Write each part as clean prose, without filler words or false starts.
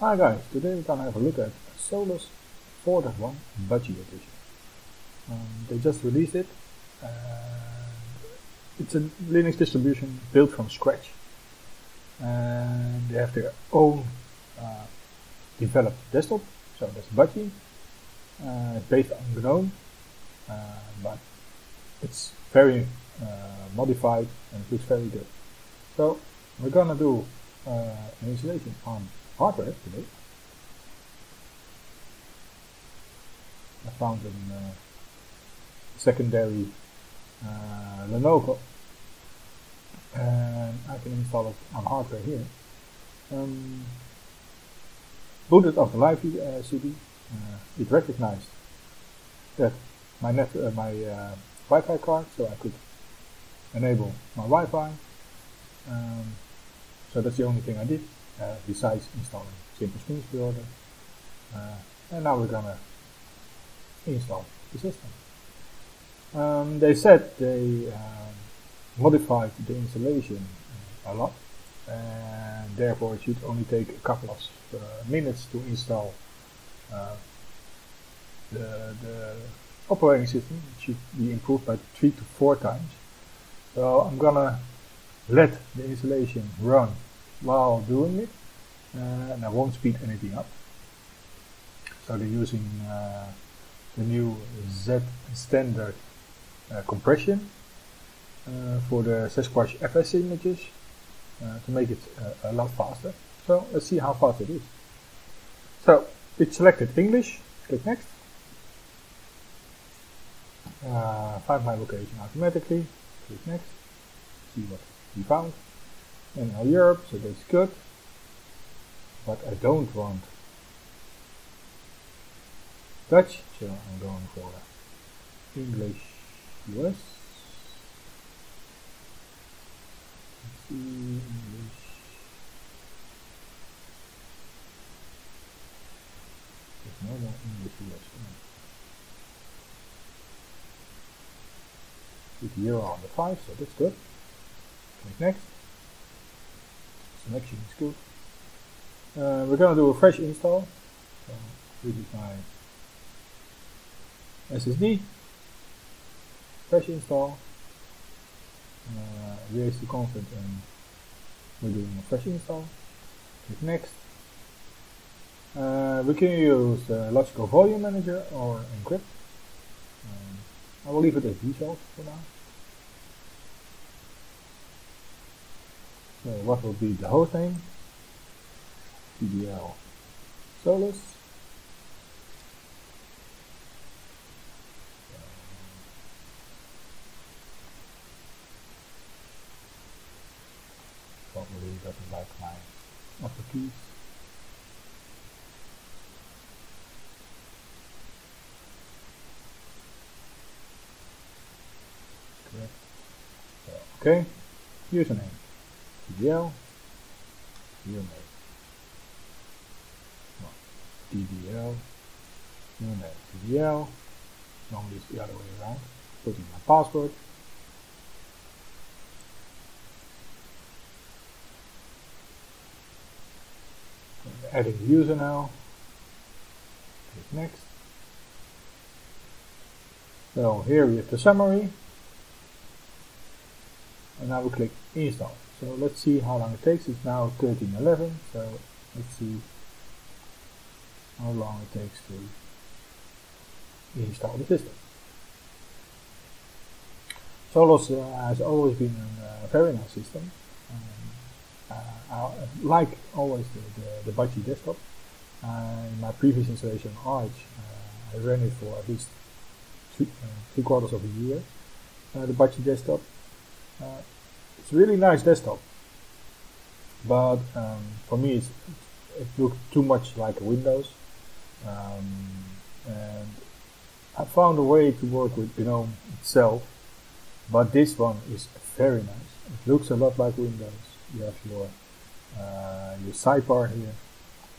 Hi guys, today we're gonna have a look at Solus 4.1 Budgie edition. They just released it. It's a Linux distribution built from scratch, and they have their own developed desktop. So that's Budgie. It's based on GNOME, but it's very modified and it looks very good. So we're gonna do an installation on hardware today. I found a secondary Lenovo, and I can install it on hardware here. Booted off the live CD. It recognized that my Wi-Fi card, so I could enable my Wi-Fi. So that's the only thing I did, besides installing Simple Screens Preorder. And now we're gonna install the system. They said they modified the installation a lot, and therefore it should only take a couple of minutes to install the operating system. It should be improved by 3 to 4 times. So I'm gonna let the installation run while doing it, and I won't speed anything up. So they're using the new Zstandard compression for the SquashFS images to make it a lot faster. So let's see how fast it is. So it's selected English, click next. Find my location automatically, click next, see what we found. And now Europe, so that's good. But I don't want Dutch, so I'm going for English US. Let's see, English. There's no more English US. Put the euro on the 5, so that's good. Click next. Selection is good. We're going to do a fresh install. So this is my SSD. Fresh install. Erase the content, and we're doing a fresh install. Click next. We can use Logical Volume Manager or Encrypt. I will leave it as default for now. So what will be the host name? TDL Solus. Probably doesn't like my upper keys. Correct. So, okay. Username. TDL, username, TDL, username, TDL, normally it's the other way around, put in my password, adding the user now, click next. So here we have the summary, and now we click install. So let's see how long it takes. It's now 13:11, so let's see how long it takes to install the system. Solus has always been a very nice system. I like always the Budgie desktop. In my previous installation on Arch, I ran it for at least 3/4 of a year. The Budgie desktop. It's a really nice desktop, but for me it looked too much like a Windows, and I found a way to work with GNOME itself, but this one is very nice. It looks a lot like Windows. You have your sidebar here,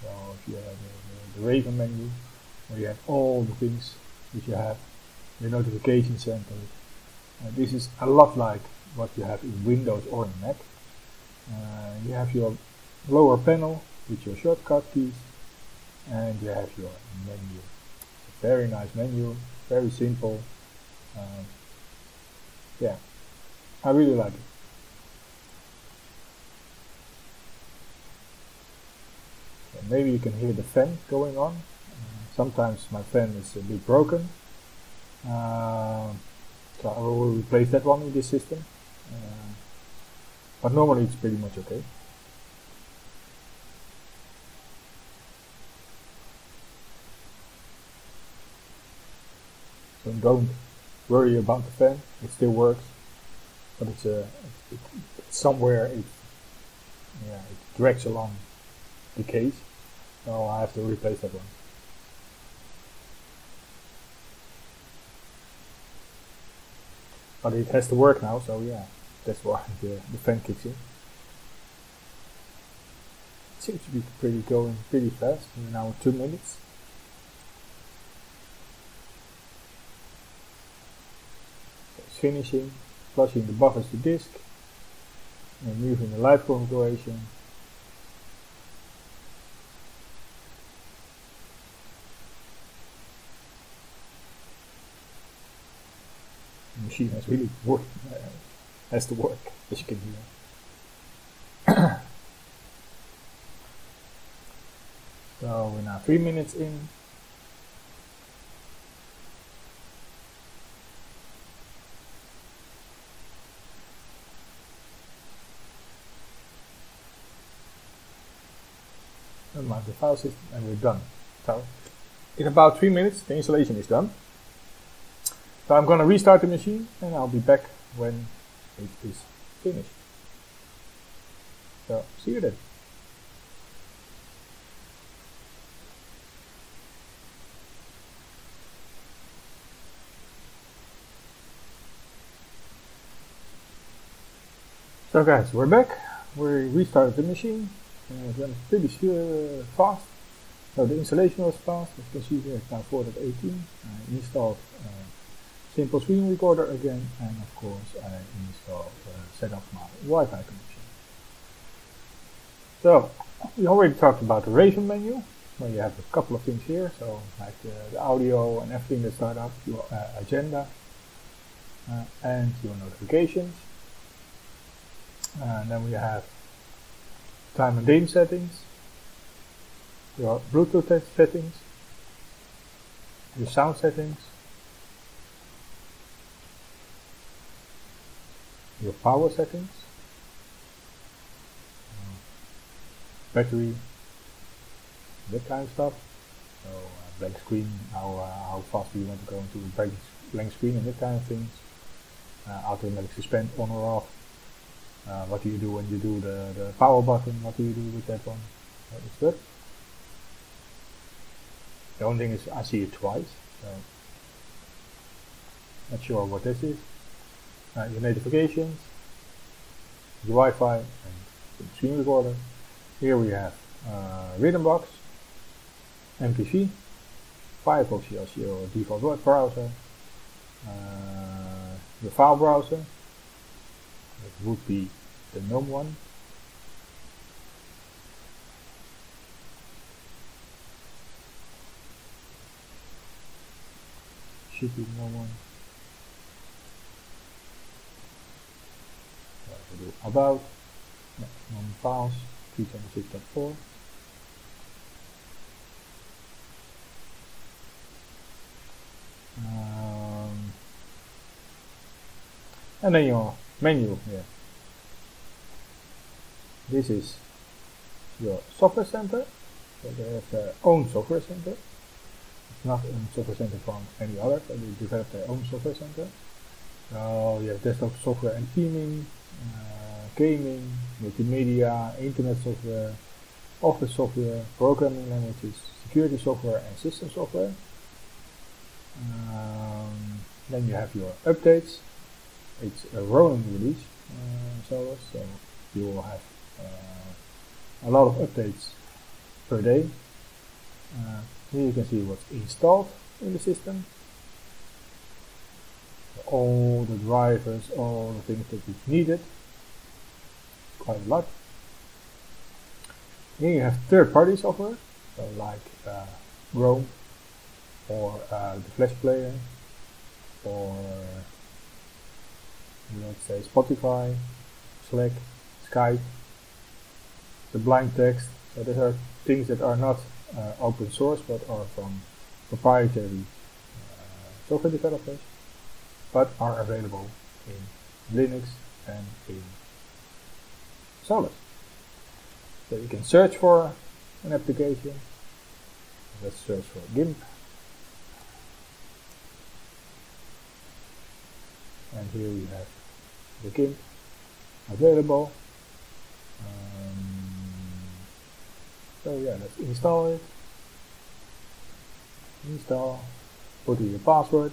so if you have the Raven menu, where you have all the things which you have, your notification center. This is a lot like what you have in Windows or in Mac. You have your lower panel with your shortcut keys, and you have your menu. A very nice menu, very simple. Yeah, I really like it. So maybe you can hear the fan going on. Sometimes my fan is a bit broken, so I will replace that one in this system. But normally it's pretty much okay. So don't worry about the fan, it still works, but it's somewhere it drags along the case, so I have to replace that one. But it has to work now, so yeah, that's why the fan kicks in. It seems to be going pretty fast. We're now at 2 minutes. It's finishing, flushing the buffers to disk, and moving the live configuration. The machine has really has to work, as you can hear. So we're now 3 minutes in. Unmount the file system and we're done. So in about 3 minutes the installation is done. So I'm going to restart the machine and I'll be back when it is finished. So see you then. So guys, we're back. We restarted the machine. It went pretty fast. So the installation was fast. As you can see here, it's now 4.18. I installed simple screen recorder again, and of course I installed set up my Wi-Fi connection. So we already talked about the Raven menu, where you have a couple of things here. So like the audio and everything that start up, your agenda, and your notifications. And then we have time and game settings, your Bluetooth settings, your sound settings, your power settings, battery, that kind of stuff. So blank screen, how fast do you want to go into a blank screen and that kind of things. Automatic suspend on or off. What do you do when you do the power button? What do you do with that one? It's good. The only thing is I see it twice, so not sure what this is. Your notifications, your Wi-Fi, and the screen recorder. Here we have Rhythm Box, MPC, Firefox as your default web browser, your file browser. It would be the GNOME one. Should be the GNOME one. We do about GNOME files 326.4. And then your menu here. This is your software center. So they have their own software center. It's not a software center from any other, but they develop their own software center. So you have desktop software and theming, gaming, multimedia, internet software, office software, programming languages, security software and system software. Then you have your updates. It's a rolling release, Solus, so you will have a lot of updates per day. Here you can see what's installed in the system. All the drivers, all the things that you've needed. Quite a lot. Here you have third-party software. so like Chrome or the Flash player, or let's say Spotify, Slack, Skype, the blind text. So these are things that are not open source but are from proprietary software developers, but are available in Linux and in Solus. So you can search for an application. Let's search for GIMP. And here we have the GIMP available. So yeah, let's install it. Install, put in your password.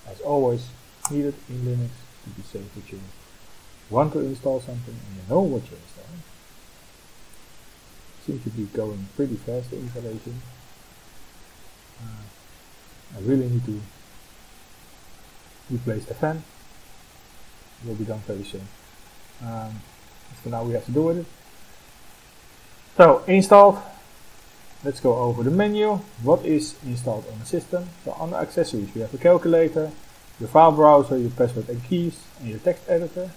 As always, needed in Linux to be safe that you want to install something and you know what you're installing. Seems to be going pretty fast, the installation. I really need to replace the fan. It will be done very soon. For now we have to do with it. So, installed. Let's go over the menu. What is installed on the system? So under accessories we have a calculator, your file browser, your password and keys, and your text editor.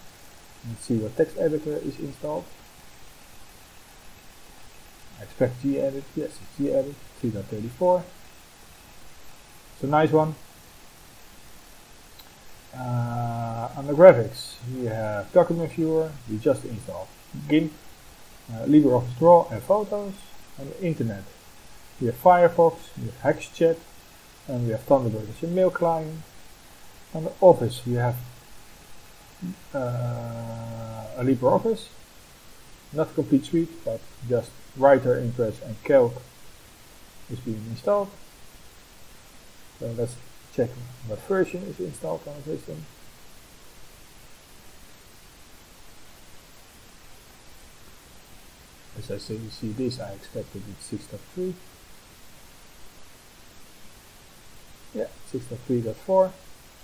Let's see what text editor is installed. I expect gedit. Yes, it's gedit 3.34. It's a nice one. Under graphics we have document viewer. We just installed GIMP, LibreOffice Draw and Photos. On the internet we have Firefox, we have HexChat, and we have Thunderbird as your mail client. On the Office we have a LibreOffice, not a complete suite, but just Writer, Impress and Calc is being installed. So let's check what version is installed on the system. As I say, you see this, I expected it's 6.3. Yeah, 6.3.4. So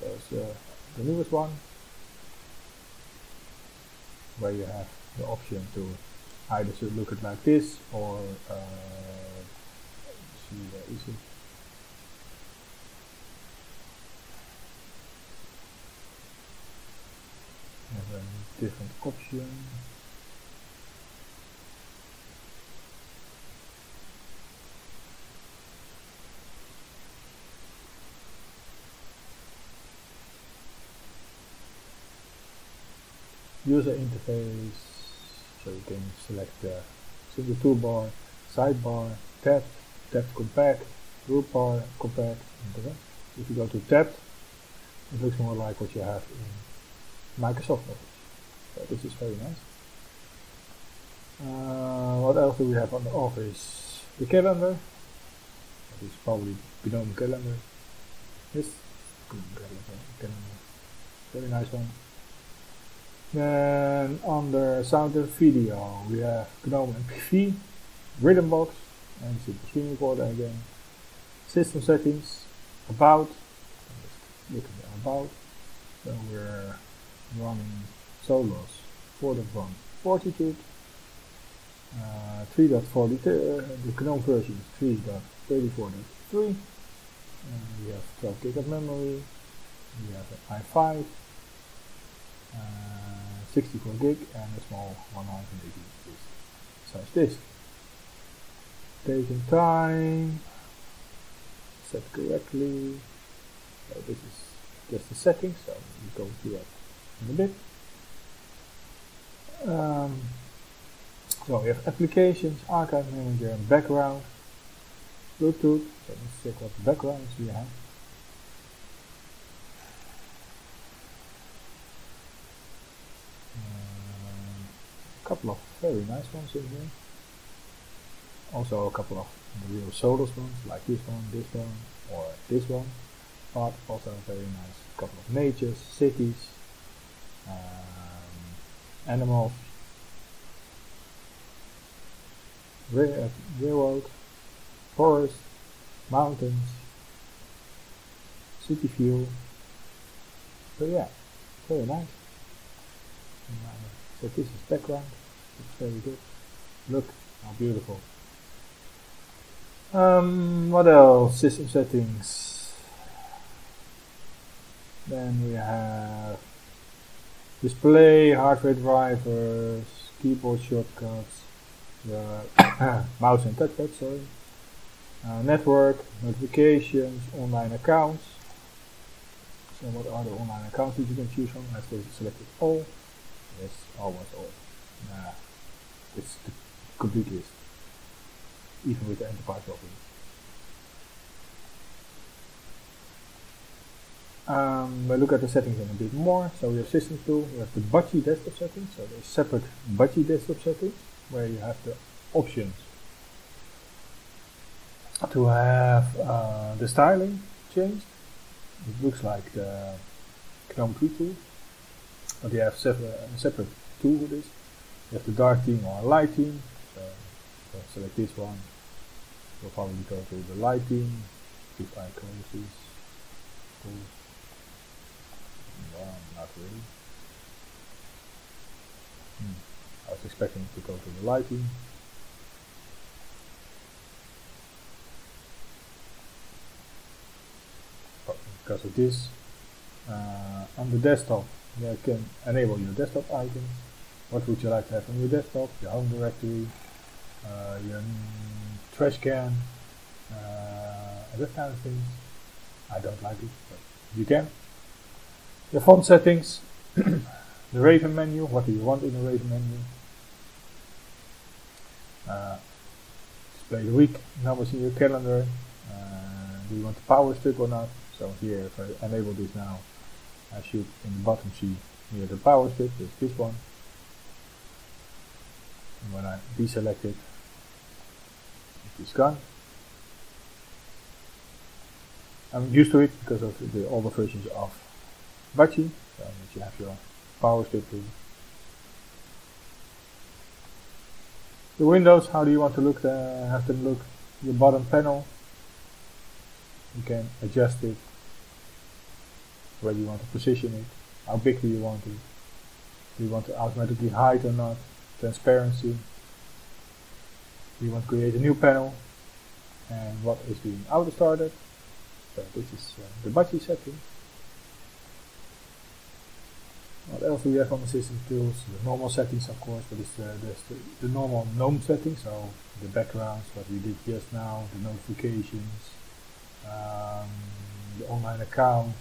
it's the newest one, where you have the option to either look at like this or see where is it? Have a different option. User interface, so you can select the single toolbar, sidebar, tab, tabbed compact, group bar, compact, and the rest. If you go to tabbed, it looks more like what you have in Microsoft Office. So this is very nice. What else do we have on the Office? The calendar. This is probably GNOME calendar. Yes, calendar. Very nice one. Then under sound and video we have GNOME and PiSi, Rhythm Box, and Simple Screen Recorder again. System settings, about, look at the about. So we're running Solus 4.1 Fortitude, 3.40, the GNOME version is 3.34.3. We have 12 GB of memory, we have an i5, 64 gig and a small 180 size disk. Taking time, set correctly. So this is just the settings, so we'll go through that in a bit. So we have applications, archive manager, and background, Bluetooth. So let's check what backgrounds we have. A couple of very nice ones in here. Also a couple of the real Solus ones, like this one, or this one. But also very nice couple of natures, cities, animals, railroad, forest, mountains, city view. So yeah, very nice. So this is background. It's very good. Look how beautiful What else? System settings. Then we have display, hardware drivers, keyboard shortcuts, mouse and touchpad, sorry. Network, notifications, online accounts. So what are the online accounts that you can choose from? Let's go select it all. Yes, almost all. Nah, it's the complete list, even with the enterprise login. We'll look at the settings in a bit more. So we have system tool, we have the Budgie desktop settings. So there's separate Budgie desktop settings where you have the options to have the styling changed. It looks like the GNOME 3 tool, but you have a separate tool for this. You have the dark theme or light theme. So select this one. We'll probably go to the light theme. If I close this, well, not really. I was expecting to go to the light theme. But because of this, on the desktop, you can enable your desktop icons. What would you like to have on your desktop? Your home directory, your trash can, that kind of things. I don't like it, but you can. Your font settings, the Raven menu, what do you want in the Raven menu? Display the week numbers in your calendar. Do you want the power strip or not? So here, if I enable this now, I should in the bottom see near the power strip, it's this one. And when I deselect it, it is gone. I'm used to it because of the older versions of Budgie, so that you have your power strip too. The windows, how do you want to look? Have them look? Your bottom panel, you can adjust it where you want to position it. How big do you want it? Do you want to automatically hide or not? Transparency. Do you want to create a new panel? And what is being auto started? So this is the Budgie setting. What else do we have on the system tools? The normal settings, of course, but it's the normal GNOME settings, so the backgrounds, what we did just now, the notifications, the online accounts,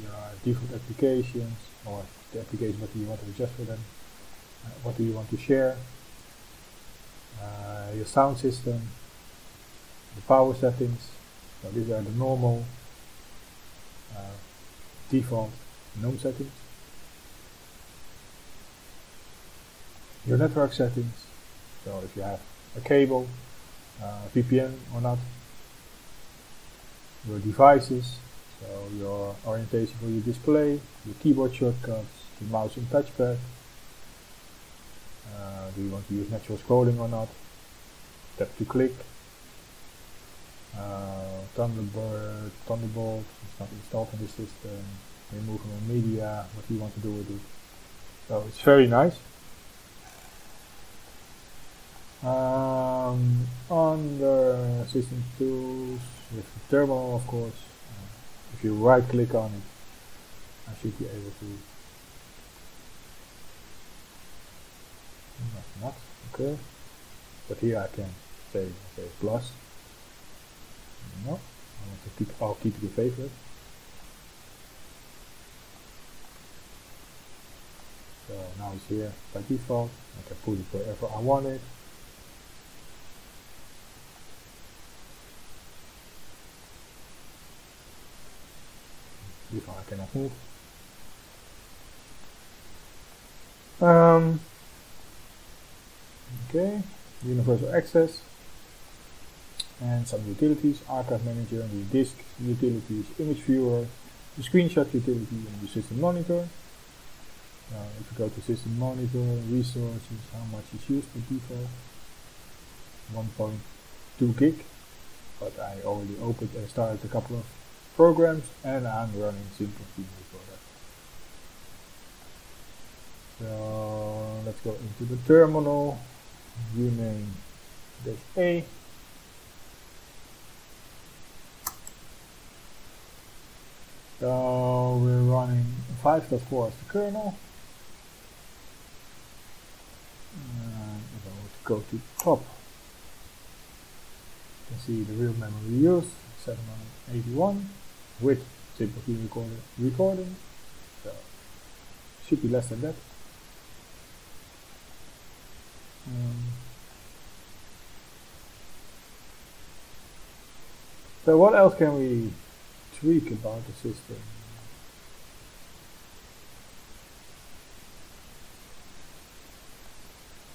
your default applications, or the applications, what do you want to adjust for them, what do you want to share, your sound system, the power settings. So these are the normal default GNOME settings. Your network settings, so if you have a cable, VPN or not. Your devices, so your orientation for your display, your keyboard shortcuts, the mouse and touchpad. Do you want to use natural scrolling or not? Tap to click. Thunderbolt, it's not installed in the system. Removable media, what do you want to do with it? So it's very nice. On the system tools, with the terminal, of course. If you right click on it, I should be able to. Not okay, but here I can say plus. No, I want to keep. I'll keep the favorite. So now it's here by default. I can put it wherever I want it. If I cannot move. Okay, universal access and some utilities, archive manager, the disk utilities, image viewer, the screenshot utility, and the system monitor. If you go to system monitor, resources, how much is used by default? 1.2 gig, but I already opened and started a couple of programs and I'm running simple theme for that. So let's go into the terminal, rename -A, So we're running 5.4 as the kernel. And if I would go to top, you can see the real memory used, 781, with typically recording. So should be less than that. So what else can we tweak about the system?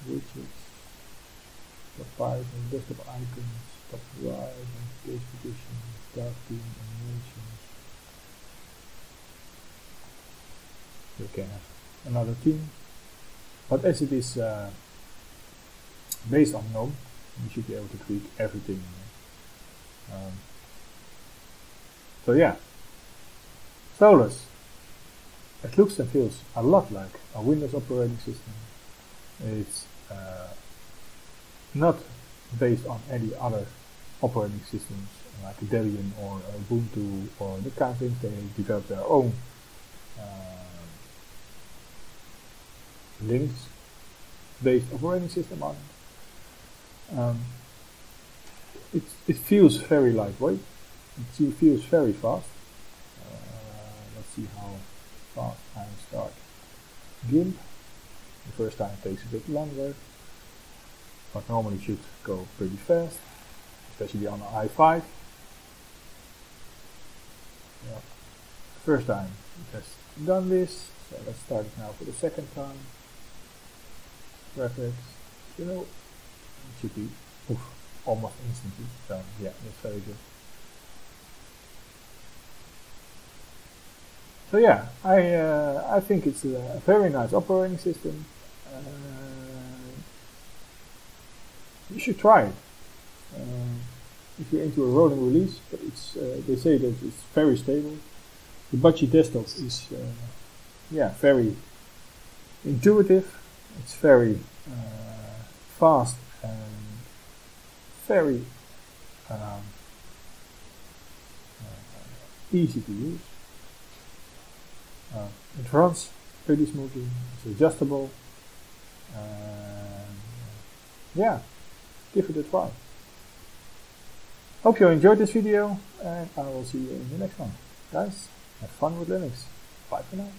Widgets, top 5 and desktop icons, top right and page position, start team animation. You can have another team, but as it is based on GNOME, you should be able to tweak everything. So yeah, Solus. It looks and feels a lot like a Windows operating system. It's not based on any other operating systems like Debian or Ubuntu or that kind of things. They develop their own Linux-based operating system on it. It feels very lightweight. It feels very fast. Let's see how fast I start GIMP. The first time it takes a bit longer, but normally should go pretty fast, especially on the i5. Yeah. First time it has done this, so let's start it now for the second time. Graphics, you know, it should be almost instantly. So yeah, that's very good. So yeah, I think it's a very nice operating system. You should try it if you're into a rolling release. But it's they say that it's very stable. The Budgie desktop is yeah, very intuitive. It's very fast and very easy to use. It runs pretty smoothly, it's adjustable, yeah, give it a try. Hope you enjoyed this video, and I will see you in the next one. Guys, have fun with Linux. Bye for now.